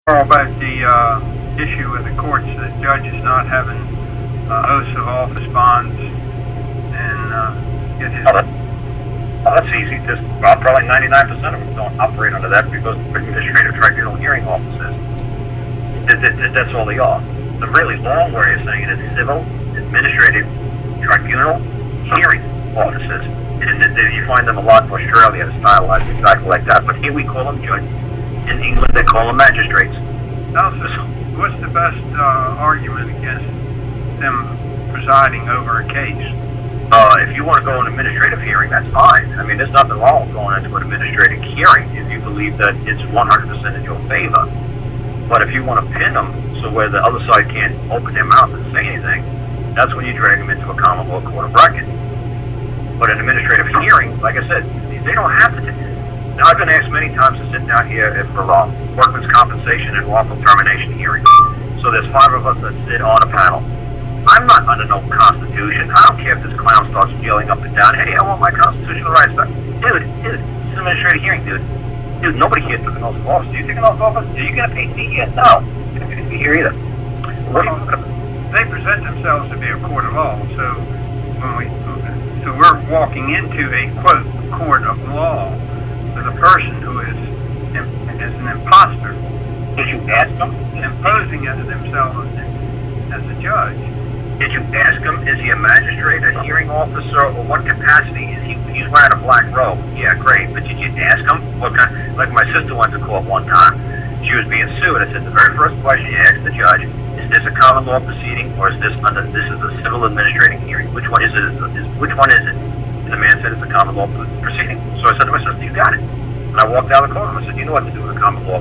Karl, about the issue with the courts, the judges not having oaths of office bonds and get his... That's easy. Just probably 99% of them don't operate under that because the administrative tribunal hearing officers. That's all they are. The really long way of saying it is civil administrative tribunal hearing officers. You find them a lot in Australia, it's stylized exactly like that. But here we call them judges. In England, they call them magistrates. Now, what's the best argument against them presiding over a case? If you want to go an administrative hearing, that's fine. I mean, there's nothing wrong with going into an administrative hearing if you believe that it's 100% in your favor. But if you want to pin them so where the other side can't open their mouth and say anything, that's when you drag them into a common law court of record. But an administrative hearing, like I said, they don't have to. Now, I've been asked many times to sit down here for workman's compensation and lawful termination hearings. So there's 5 of us that sit on a panel. I'm not under no constitution. I don't care if this clown starts yelling up and down, hey, I want my constitutional rights back. Dude, it's an administrative hearing, dude. Dude, nobody here took an oath of office. Do you take an oath of office? Are you going to pay me yet? No. You're not going to be here either. They present themselves to be a court of law, so we're walking into a, quote, court of law with a person who is an imposter. Did you ask them? Imposing themselves as a judge. Did you ask him, is he a magistrate, a hearing officer, or what capacity is he? He's wearing a black robe. Yeah, great. But did you ask him what kind? Like my sister went to court one time. She was being sued. I said, the very first question you asked the judge, is this a common law proceeding, or is this is a civil administrating hearing? Which one is it? Which one is it? And the man said it's a common law proceeding. So I said to my sister, you got it. And I walked out of the courtroom. I said, you know what to do with a common law.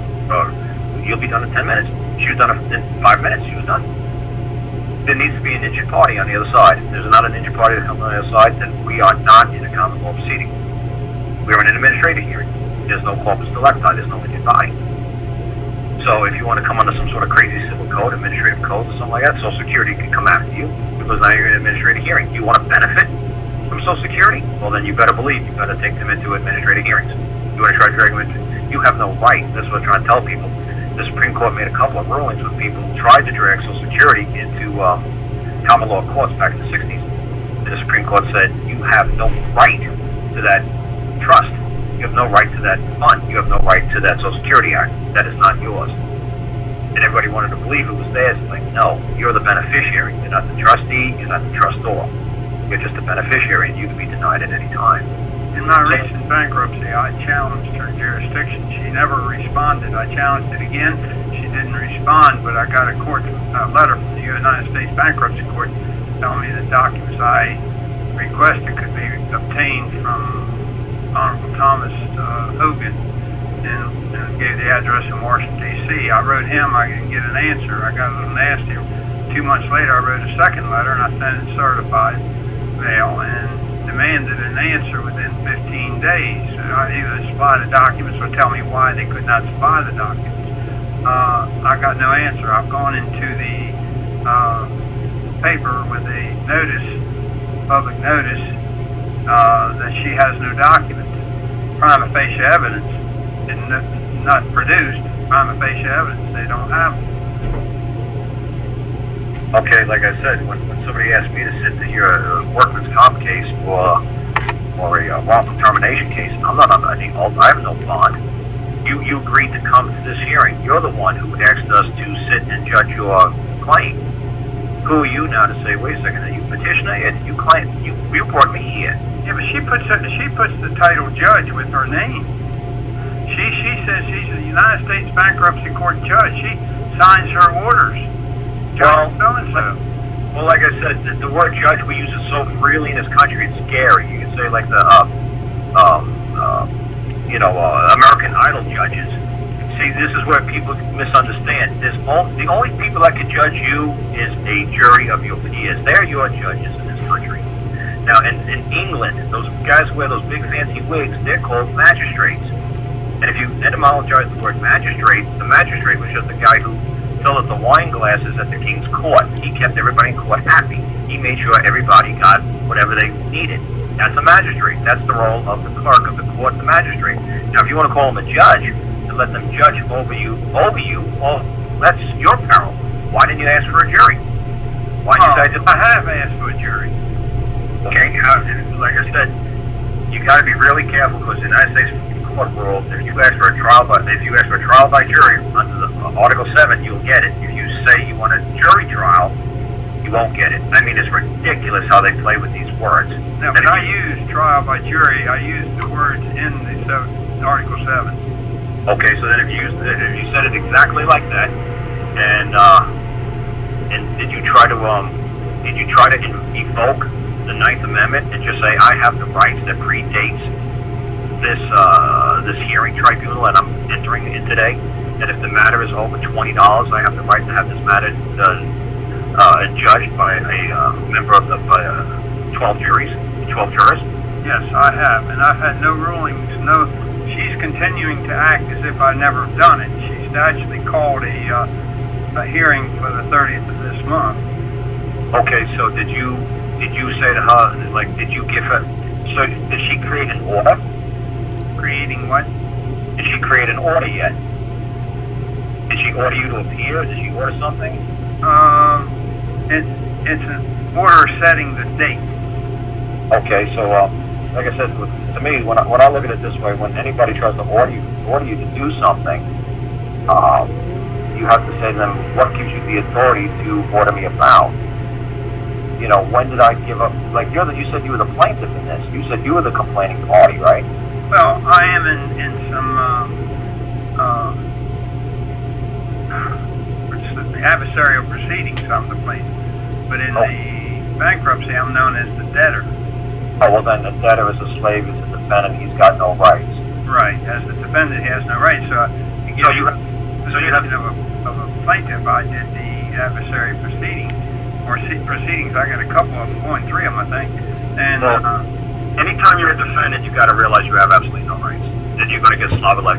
You'll be done in 10 minutes. She was done in 5 minutes. She was done. There needs to be an injured party on the other side. If there's not an injured party that comes on the other side, then we are not in a common law proceeding. We're in an administrative hearing. There's no corpus delicti. There's no injured body. So if you want to come under some sort of crazy civil code, administrative code, or something like that, Social Security can come after you because now you're in an administrative hearing. You want to benefit from Social Security? Well, then you better believe you better take them into administrative hearings. You want to try to drag them into? You have no right. That's what I'm trying to tell people. The Supreme Court made a couple of rulings with people who tried to drag Social Security into common law courts back in the 60s. And the Supreme Court said, you have no right to that trust. You have no right to that fund. You have no right to that Social Security Act. That is not yours. And everybody wanted to believe it was theirs. It's like, no, you're the beneficiary. You're not the trustee. You're not the trustor. You're just a beneficiary, and you can be denied at any time. In my recent bankruptcy, I challenged her jurisdiction. She never responded. I challenged it again. She didn't respond, but I got a letter from the United States Bankruptcy Court telling me the documents I requested could be obtained from Honorable Thomas Hogan and gave the address in Washington, D.C. I wrote him. I didn't get an answer. I got a little nasty. 2 months later, I wrote a second letter, and I sent it certified mail, and demanded an answer within 15 days. Either supply the documents or tell me why they could not supply the documents. I got no answer. I've gone into the paper with a notice, public notice, that she has no documents. Prima facie evidence is not produced. Prima facie evidence, they don't have them. Okay, like I said, when somebody asked me to sit to hear a workman's comp case or a wrongful termination case, I'm not under any oath. I have no bond. You agreed to come to this hearing. You're the one who asked us to sit and judge your claim. Who are you now to say, wait a second, are you petitioner? You claim you brought me here. Yeah, but she puts the title judge with her name. She says she's a United States Bankruptcy Court judge. She signs her orders. Well, so-and-so. Well, like I said, the word judge, we use it so freely in this country, it's scary. You can say like the, American Idol judges. See, this is where people misunderstand. The only people that can judge you is a jury of your peers. They're your judges in this country. Now, in England, those guys who wear those big fancy wigs, they're called magistrates. And if you etymologize the word magistrate, the magistrate was just a guy who filled up the wine glasses at the king's court. He kept everybody in court happy. He made sure everybody got whatever they needed. That's a magistrate. That's the role of the clerk of the court, the magistrate. Now, if you want to call him a judge, the let them judge over you, well, that's your peril. Why didn't you ask for a jury? Why did you say I have asked for a jury. Okay, like I said, you got to be really careful because the United States court rules, if you ask for a trial by jury under the Article 7, you'll get it. If you say you want a jury trial, you won't get it. I mean, it's ridiculous how they play with these words. No, but I use trial by jury. I use the words in the Article 7. Okay, so then if you said it exactly like that, and did you try to evoke the Ninth Amendment and just say, I have the rights that predates this hearing tribunal that I'm entering in today, that if the matter is over $20, I have the right to have this matter judged by a member of the 12 jurors? Yes, I have, and I've had no rulings. No, she's continuing to act as if I never have done it. She's actually called a hearing for the 30th of this month. Okay, so did you say to her, like, did you give her? So did she create an order? Creating what? Did she create an order yet? Did she order you to appear? Did she order something? It's an order setting the date. Okay, so like I said, to me, when I look at it this way, when anybody tries to order you to do something, you have to say to them, what gives you the authority to order me about? You know, when did I give up? Like you said, you were the plaintiff in this. You said you were the complaining party, right? Well, I am in some the adversarial proceedings. I'm the plaintiff, but in the bankruptcy, I'm known as the debtor. Oh, well, then the debtor is a slave. He's a defendant. He's got no rights. Right. As the defendant, he has no rights. So you have of a plaintiff. I did the adversary proceedings. Proceedings, I got a couple of them, going 3 of them, I think. And anytime you're a defendant, you got to realize you have absolutely no rights. Then you're going to get clobbered like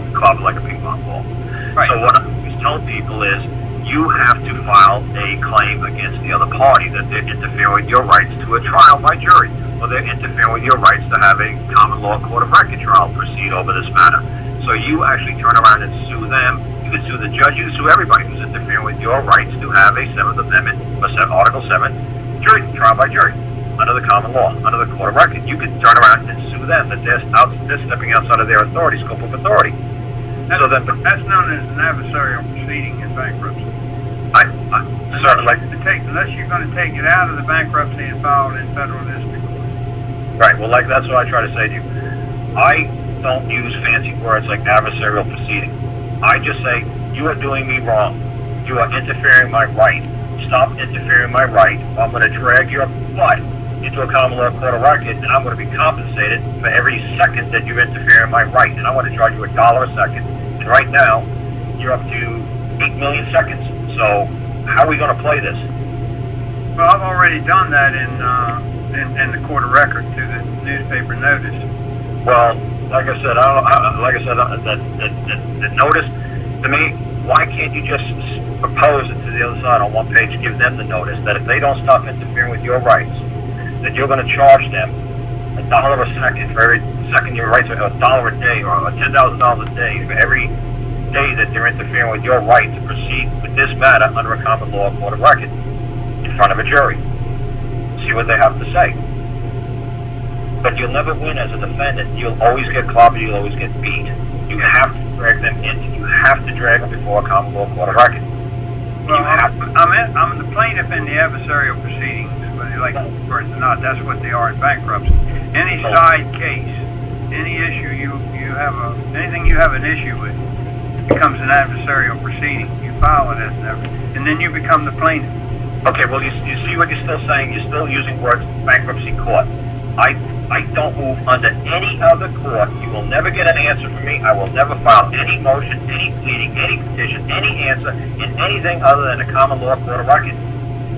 a ping pong ball. Right. So what I always tell people is, you have to file a claim against the other party that they're interfering with your rights to a trial by jury, or they're interfering with your rights to have a common law court of record trial proceed over this matter. So you actually turn around and sue them. You can sue the judge, you can sue everybody who's interfering with your rights to have a 7th Amendment, or Article 7, jury, trial by jury, under the common law, under the court of record. You can turn around and sue them that they're stepping outside of their authority, scope of authority. That's known as an adversarial proceeding in bankruptcy. Unless you're going to take it out of the bankruptcy and file it in federal district court. Right, well, like that's what I try to say to you. I don't use fancy words like adversarial proceeding. I just say, you are doing me wrong. You are interfering my right. Stop interfering my right, or I'm going to drag your butt into a common law court of record, and I'm going to be compensated for every second that you interfere in my right. And I want to charge you $1 a second. And right now, you're up to 8 million seconds. So how are we going to play this? Well, I've already done that in the court of record through the newspaper notice. Well, like I said, the notice, to me, why can't you just propose it to the other side on one page, give them the notice that if they don't stop interfering with your rights, that you're going to charge them $1 a second for every second your rights, or $1 a day, or $10,000 a day for every day that they're interfering with your right to proceed with this matter under a common law court of record in front of a jury. See what they have to say. But you'll never win as a defendant. You'll always get clobbered. You'll always get beat. You have to drag them you have to drag them before a common law court of record. Well, I'm the plaintiff in the adversarial proceedings, whether you like the words or not. That's what they are in bankruptcy. Any side case, any issue anything you have an issue with, becomes an adversarial proceeding. You file it as and then you become the plaintiff. Okay, well, you see what you're still saying? You're still using words bankruptcy court. I don't move under any other court. You will never get an answer from me. I will never file any motion, any pleading, any petition, any answer in anything other than a common law court of record.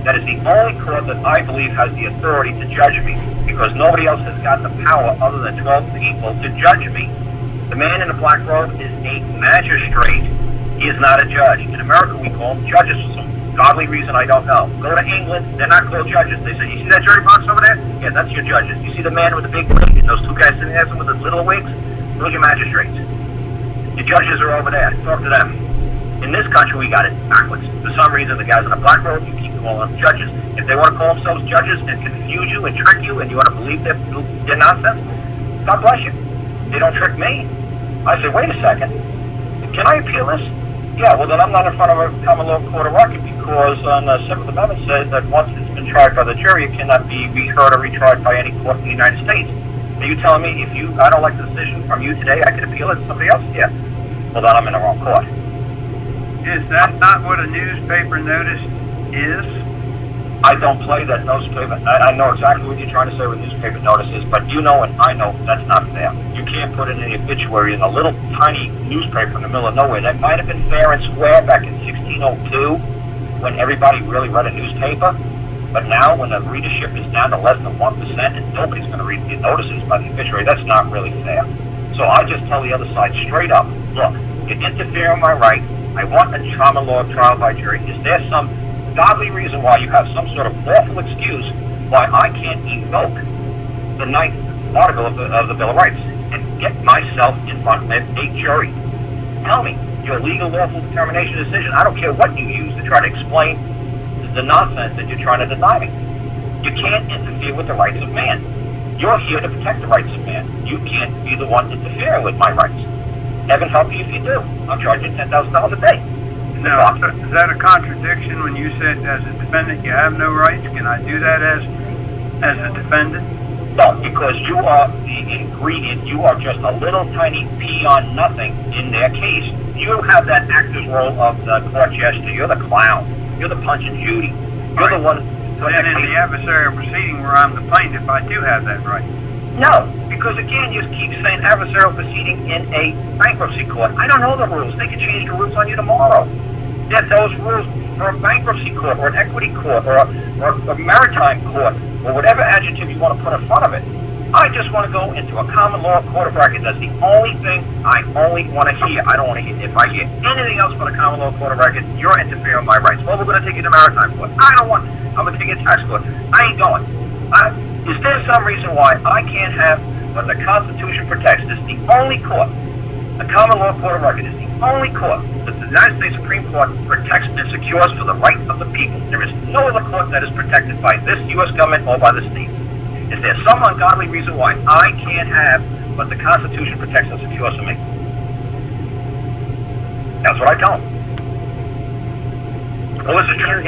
That is the only court that I believe has the authority to judge me, because nobody else has got the power other than 12 people to judge me. The man in the black robe is a magistrate. He is not a judge. In America, we call them judges for some godly reason I don't know. Go to England, they're not called judges. They say, you see that jury box over there? Yeah, that's your judges. You see the man with the big wig and those 2 guys sitting there with the little wigs? Those are your magistrates. The judges are over there. Talk to them. In this country, we got it backwards. For some reason, the guys on the black robe, you keep calling them judges. If they want to call themselves judges and confuse you and trick you, and you want to believe their nonsense, God bless you. They don't trick me. I say, wait a second. Can I appeal this? Yeah, well, then I'm not in front of a common law court of record, because on the 7th Amendment says that once it's been tried by the jury, it cannot be reheard or retried by any court in the United States. Are you telling me I don't like the decision from you today, I can appeal it to somebody else? Yeah. Well, then I'm in the wrong court. Is that not what a newspaper notice is? I don't play that newspaper. I know exactly what you're trying to say with newspaper notices, but you know and I know that's not fair. You can't put in an obituary in a little tiny newspaper in the middle of nowhere. That might have been fair and square back in 1602 when everybody really read a newspaper, but now when the readership is down to less than 1% and nobody's going to read the notices by the obituary, that's not really fair. So I just tell the other side straight up, look, you interfere in my right. I want a common law trial by jury. Is there some godly reason why you have some sort of lawful excuse why I can't evoke the 9th article of the Bill of Rights and get myself in front of a jury? Tell me your legal lawful determination decision. I don't care what you use to try to explain the nonsense that you're trying to deny me. You can't interfere with the rights of man. You're here to protect the rights of man. You can't be the one interfering with my rights. Heaven help you if you do. I'm charging $10,000 a day. Now, is that a contradiction when you said as a defendant you have no rights? Can I do that as a defendant? No, because you are the ingredient. You are just a little tiny peon nothing in their case. You have that actor's role of the court jester. You're the clown. You're the Punch and Judy. You're the one. Then in the adversarial proceeding where I'm the plaintiff, I do have that right. No, because again, you keep saying adversarial proceeding in a bankruptcy court. I don't know the rules. They could change the rules on you tomorrow. Yet those rules for a bankruptcy court or an equity court or a maritime court or whatever adjective you want to put in front of it. I just want to go into a common law court of record. That's the only thing I only want to hear. I don't want to hear. If I hear anything else but a common law court of record, you're interfering with my rights. Well, we're going to take you to maritime court. I don't want. I'm going to take you to tax court. I ain't going. Is there some reason why I can't have what the Constitution protects? This is the only court. The common law court of record is the only court that the United States Supreme Court protects and secures for the rights of the people. There is no other court that is protected by this U.S. government or by the state. Is there some ungodly reason why I can't have what the Constitution protects and secures for me? That's what I tell them. Well, this is true.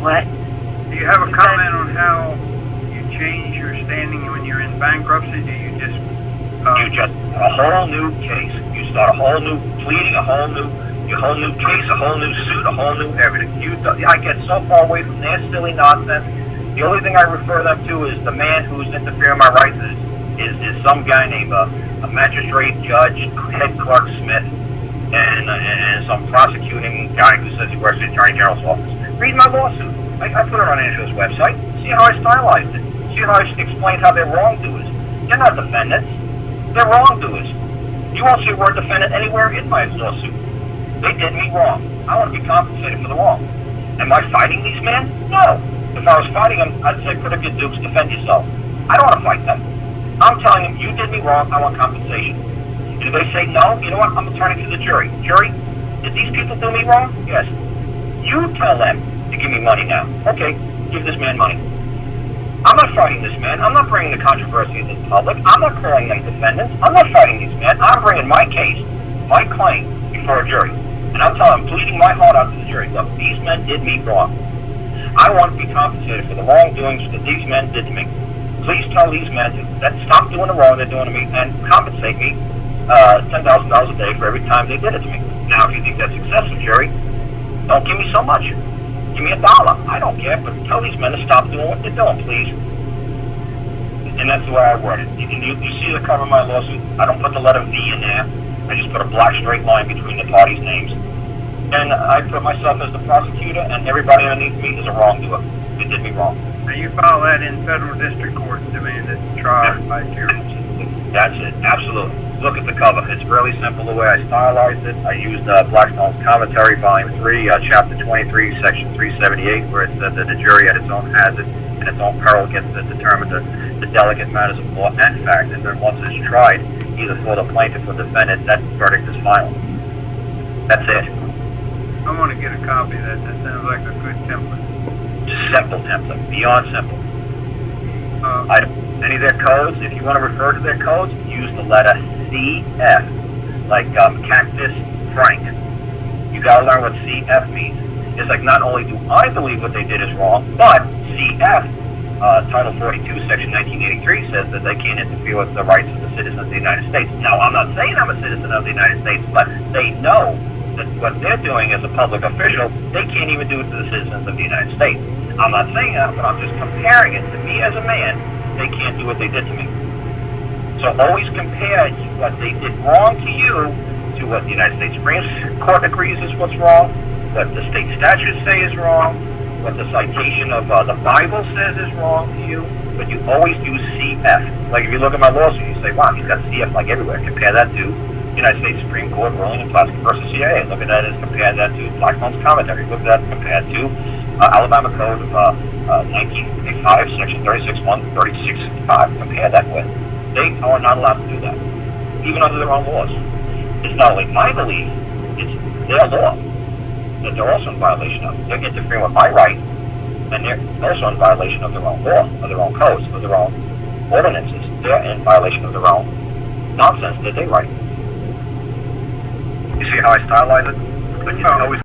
What? Do you have a comment on how you change your standing when you're in bankruptcy? Do you just... You just a whole new case. You start a whole new pleading, a whole new case, a whole new suit, a whole new everything. I get so far away from their silly nonsense. The only thing I refer them to is the man who's interfering with my rights is some guy named a magistrate, judge, head clerk Smith, and some prosecuting guy who says he works in the Attorney General's office. Read my lawsuit. I put it on Angela's website. See how I stylized it. See how I explained how they're wrongdoers. They're not defendants. They're wrongdoers. You won't see a word defendant anywhere in my lawsuit. They did me wrong. I want to be compensated for the wrong. Am I fighting these men? No. If I was fighting them, I'd say put up your dukes, defend yourself. I don't want to fight them. I'm telling them, you did me wrong, I want compensation. And if they say no, you know what, I'm turning to the jury. Jury, did these people do me wrong? Yes. You tell them to give me money now. Okay, give this man money. I'm not fighting this man. I'm not bringing the controversy to the public. I'm not calling them defendants. I'm not fighting these men. I'm bringing my case, my claim, before a jury. And I'm telling them, pleading my heart out to the jury, look, these men did me wrong. I want to be compensated for the wrongdoings that these men did to me. Please tell these men to stop doing the wrong they're doing to me and compensate me $10,000 a day for every time they did it to me. Now, if you think that's excessive, jury, don't give me so much. Give me $1. I don't care, but tell these men to stop doing what they're doing, please. And that's the way I word it. You see the cover of my lawsuit. I don't put the letter V in there. I just put a black straight line between the parties' names. And I put myself as the prosecutor, and everybody underneath me is a wrongdoer. They did me wrong. Now you file that in federal district court and demand it trial by jury. That's it. Absolutely. Look at the cover. It's really simple the way I stylized it. I used Blackstone's Commentary, Volume 3, Chapter 23, Section 378, where it said that the jury at its own hazard and its own peril gets to determine the delicate matters of law and fact, and then once it's tried, either for the plaintiff or defendant, that verdict is final. That's it. I want to get a copy of that. That sounds like a good template. Simple template, beyond simple. Any of their codes, if you want to refer to their codes, use the letter CF, like Cactus Frank. You got to learn what CF means. It's like, not only do I believe what they did is wrong, but CF, Title 42, Section 1983, says that they can't interfere with the rights of the citizens of the United States. Now, I'm not saying I'm a citizen of the United States, but they know that what they're doing as a public official, they can't even do it to the citizens of the United States. I'm not saying that, but I'm just comparing it to me as a man. They can't do what they did to me. So always compare what they did wrong to you to what the United States Supreme Court agrees is what's wrong, what the state statutes say is wrong, what the citation of the Bible says is wrong to you, but you always use CF. Like if you look at my lawsuit, you say, wow, he's got CF like everywhere. Compare that to United States Supreme Court ruling in Plastic versus CIA. Look at that as compared that to Blackstone's commentary. Look at that compared to Alabama Code of 1985, Section 36.1, 36.5. Compare that with. They are not allowed to do that, even under their own laws. It's not only my belief, it's their law that they're also in violation of. They're interfering with my right, and they're also in violation of their own law, of their own codes, of their own ordinances. They're in violation of their own nonsense that they write. You see how I stylize it? But you always